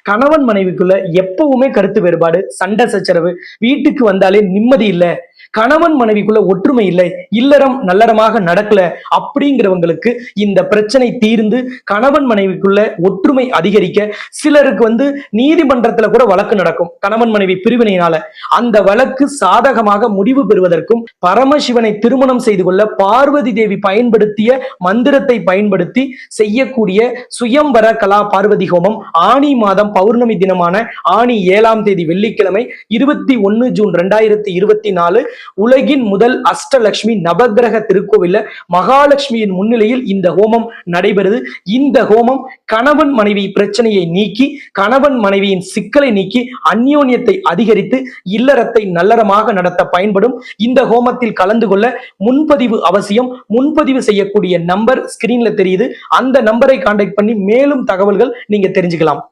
கணவன் மனைவிக்குள்ள எப்பவுமே கருத்து வேறுபாடு, சண்டை சச்சரவு, வீட்டுக்கு வந்தாலே நிம்மதி இல்ல, கணவன் மனைவிக்குள்ள ஒற்றுமை இல்லை, இல்லறம் நல்லறமாக நடக்கல அப்படிங்கிறவங்களுக்கு இந்த பிரச்சனை தீர்ந்து கணவன் மனைவிக்குள்ள ஒற்றுமை அதிகரிக்க சிலருக்கு நீதிமன்றத்துல கூட வழக்கு நடக்கும். கணவன் மனைவி பிரிவினையினால அந்த வழக்கு சாதகமாக முடிவு பெறுவதற்கும் பரமசிவனை திருமணம் செய்து கொள்ள பார்வதி தேவி பயன்படுத்திய மந்திரத்தை பயன்படுத்தி செய்யக்கூடிய சுயம்பர கலா பார்வதி ஹோமம் ஆனி மாதம் பௌர்ணமி தினமான ஆனி 7ஆம் தேதி வெள்ளிக்கிழமை 21 ஜூன் 2024 உலகின் முதல் அஷ்டலட்சுமி நவகிரக திருக்கோவில்ல மகாலட்சுமியின் முன்னிலையில் இந்த ஹோமம் நடைபெறுது. இந்த ஹோமம் கணவன் மனைவி பிரச்சனையை நீக்கி, கணவன் மனைவியின் சிக்கலை நீக்கி, அந்யோன்யத்தை அதிகரித்து இல்லறத்தை நல்லறமாக நடத்த பயன்படும். இந்த ஹோமத்தில் கலந்து கொள்ள முன்பதிவு அவசியம். முன்பதிவு செய்யக்கூடிய நம்பர் ஸ்கிரீன்ல தெரியுது. அந்த நம்பரை கான்டாக்ட் பண்ணி மேலும் தகவல்கள் நீங்க தெரிஞ்சுக்கலாம்.